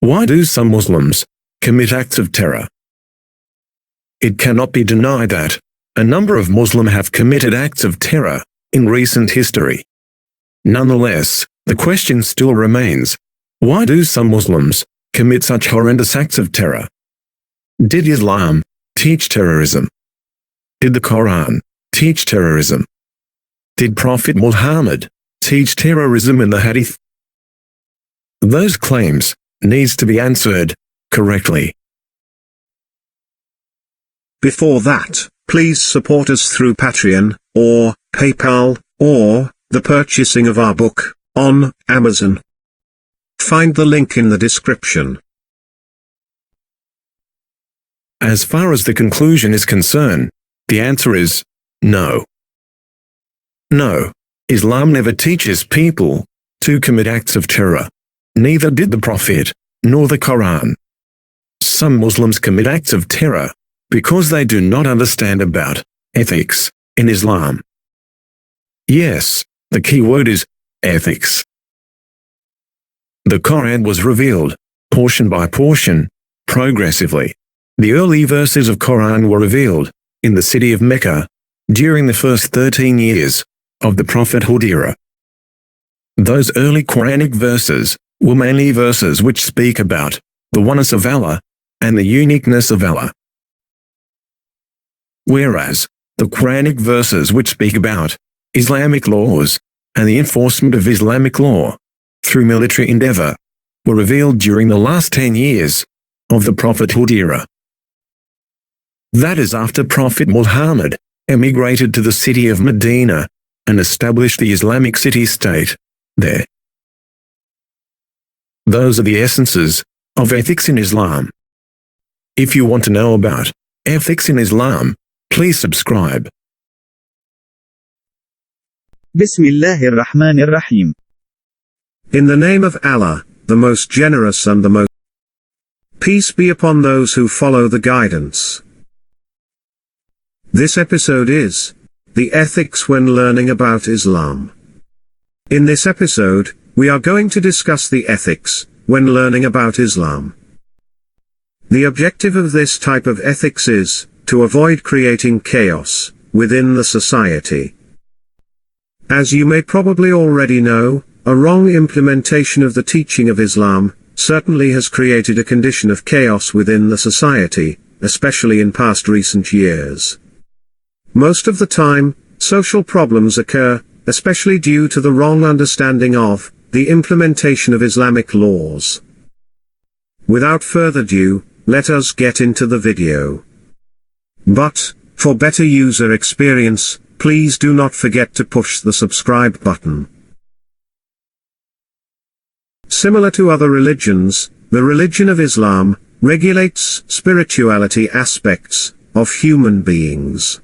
Why do some Muslims commit acts of terror? It cannot be denied that a number of Muslims have committed acts of terror in recent history. Nonetheless, the question still remains, why do some Muslims commit such horrendous acts of terror? Did Islam teach terrorism? Did the Quran teach terrorism? Did Prophet Muhammad teach terrorism in the Hadith? Those claims needs to be answered correctly. Before that, please support us through Patreon, or PayPal, or the purchasing of our book on Amazon. Find the link in the description. As far as the conclusion is concerned, the answer is no. No, Islam never teaches people to commit acts of terror. Neither did the Prophet, nor the Quran. Some Muslims commit acts of terror because they do not understand about ethics in Islam. Yes, the key word is ethics. The Quran was revealed, portion by portion, progressively. The early verses of Quran were revealed in the city of Mecca during the first 13 years of the prophethood era. Those early Quranic verses were mainly verses which speak about the oneness of Allah and the uniqueness of Allah. Whereas, the Quranic verses which speak about Islamic laws and the enforcement of Islamic law through military endeavor were revealed during the last 10 years of the prophethood era. That is after Prophet Muhammad emigrated to the city of Medina and established the Islamic city-state there. Those are the essences of ethics in Islam. If you want to know about ethics in Islam, please subscribe. Bismillahir-Rahmanir-Rahim. In the name of Allah, the most generous and the most. Peace be upon those who follow the guidance. This episode is the ethics when learning about Islam. In this episode, we are going to discuss the ethics when learning about Islam. The objective of this type of ethics is to avoid creating chaos within the society. As you may probably already know, a wrong implementation of the teaching of Islam certainly has created a condition of chaos within the society, especially in past recent years. Most of the time, social problems occur, especially due to the wrong understanding of the implementation of Islamic laws. Without further ado, let us get into the video. But, for better user experience, please do not forget to push the subscribe button. Similar to other religions, the religion of Islam regulates spirituality aspects of human beings.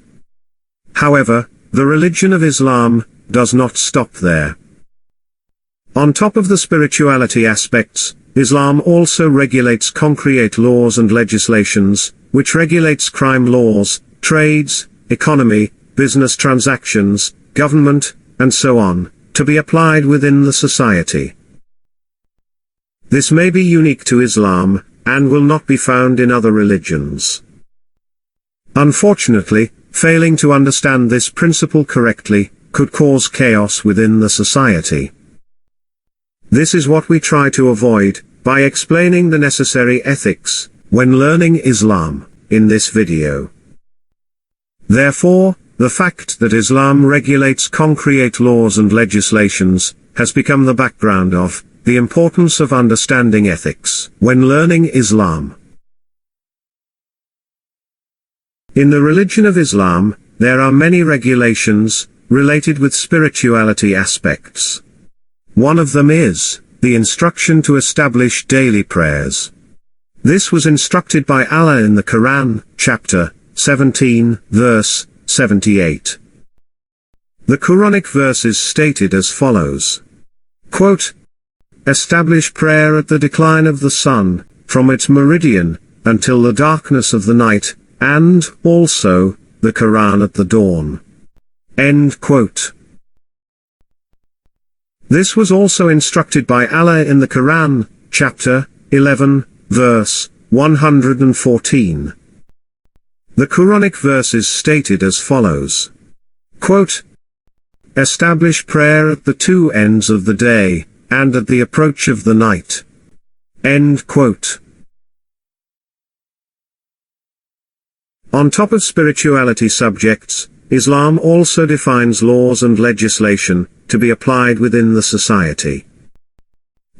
However, the religion of Islam does not stop there. On top of the spirituality aspects, Islam also regulates concrete laws and legislations, which regulates crime laws, trades, economy, business transactions, government, and so on, to be applied within the society. This may be unique to Islam, and will not be found in other religions. Unfortunately, failing to understand this principle correctly could cause chaos within the society. This is what we try to avoid by explaining the necessary ethics when learning Islam in this video. Therefore, the fact that Islam regulates concrete laws and legislations has become the background of the importance of understanding ethics when learning Islam. In the religion of Islam, there are many regulations related with spirituality aspects. One of them is the instruction to establish daily prayers. This was instructed by Allah in the Quran, chapter 17, verse 78. The Quranic verse is stated as follows. Quote, "Establish prayer at the decline of the sun, from its meridian, until the darkness of the night, and, also, the Quran at the dawn." End quote. This was also instructed by Allah in the Quran, chapter 11, verse 114. The Quranic verse is stated as follows. Quote, "Establish prayer at the two ends of the day, and at the approach of the night." End quote. On top of spirituality subjects, Islam also defines laws and legislation, to be applied within the society.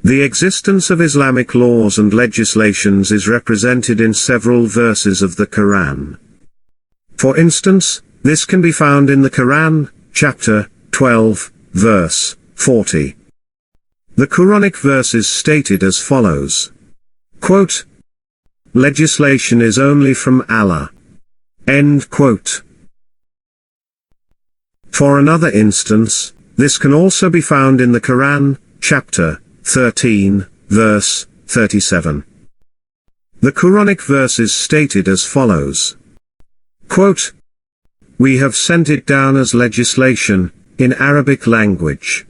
The existence of Islamic laws and legislations is represented in several verses of the Quran. For instance, this can be found in the Quran, chapter 12, verse 40. The Quranic verse is stated as follows. Quote, "Legislation is only from Allah." End quote. For another instance, this can also be found in the Quran, chapter 13, verse 37. The Quranic verse is stated as follows. Quote, "We have sent it down as legislation, in Arabic language.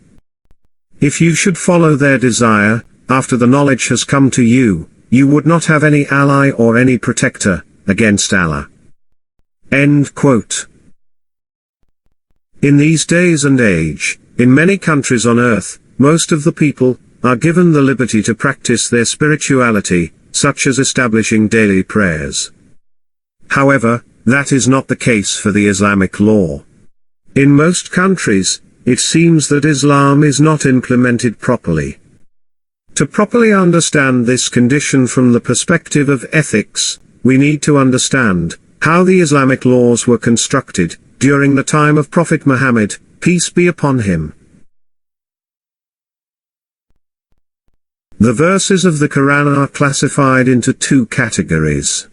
If you should follow their desire, after the knowledge has come to you, you would not have any ally or any protector, against Allah." End quote. In these days and age, in many countries on earth, most of the people are given the liberty to practice their spirituality, such as establishing daily prayers. However, that is not the case for the Islamic law. In most countries, it seems that Islam is not implemented properly. To properly understand this condition from the perspective of ethics, we need to understand how the Islamic laws were constructed during the time of Prophet Muhammad, peace be upon him. The verses of the Quran are classified into two categories.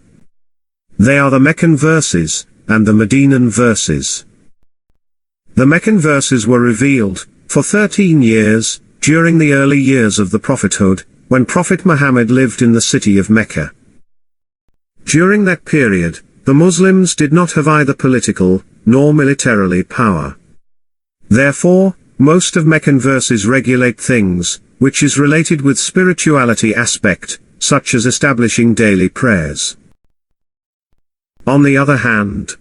They are the Meccan verses, and the Medinan verses. The Meccan verses were revealed, for 13 years, during the early years of the prophethood, when Prophet Muhammad lived in the city of Mecca. During that period, the Muslims did not have either political, nor militarily power. Therefore, most of Meccan verses regulate things, which is related with spirituality aspect, such as establishing daily prayers. On the other hand,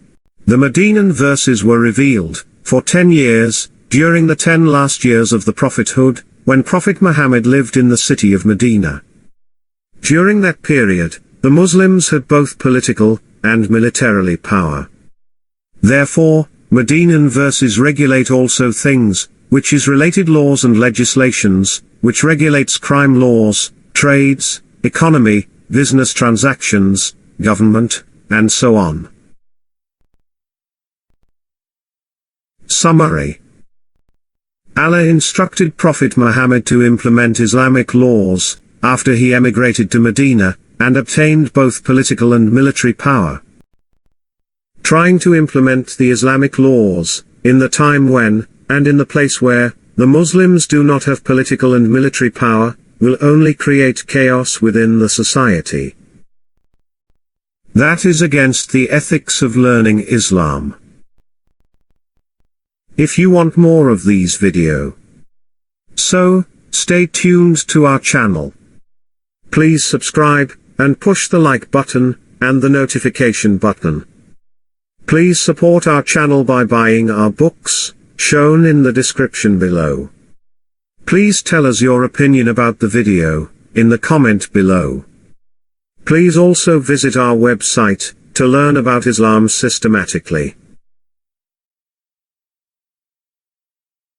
the Medinan verses were revealed, for 10 years, during the 10 last years of the prophethood, when Prophet Muhammad lived in the city of Medina. During that period, the Muslims had both political, and militarily power. Therefore, Medinan verses regulate also things, which is related laws and legislations, which regulates crime laws, trades, economy, business transactions, government, and so on. Summary. Allah instructed Prophet Muhammad to implement Islamic laws, after he emigrated to Medina, and obtained both political and military power. Trying to implement the Islamic laws, in the time when, and in the place where, the Muslims do not have political and military power, will only create chaos within the society. That is against the ethics of learning Islam. If you want more of these videos, so, stay tuned to our channel. Please subscribe, and push the like button, and the notification button. Please support our channel by buying our books, shown in the description below. Please tell us your opinion about the video, in the comment below. Please also visit our website, to learn about Islam systematically.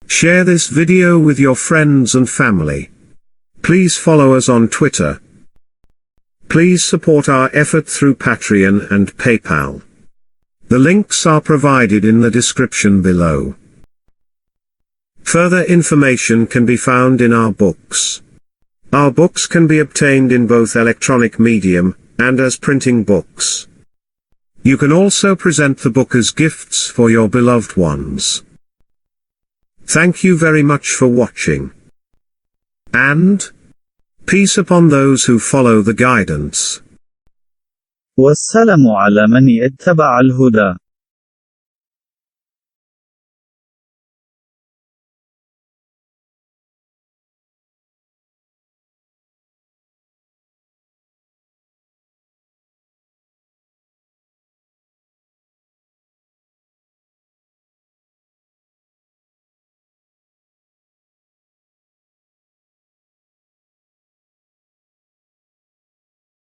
Share this video with your friends and family. Please follow us on Twitter. Please support our effort through Patreon and PayPal. The links are provided in the description below. Further information can be found in our books. Our books can be obtained in both electronic medium, and as printing books. You can also present the book as gifts for your beloved ones. Thank you very much for watching. And peace upon those who follow the guidance. والسلام على من اتبع الهدى.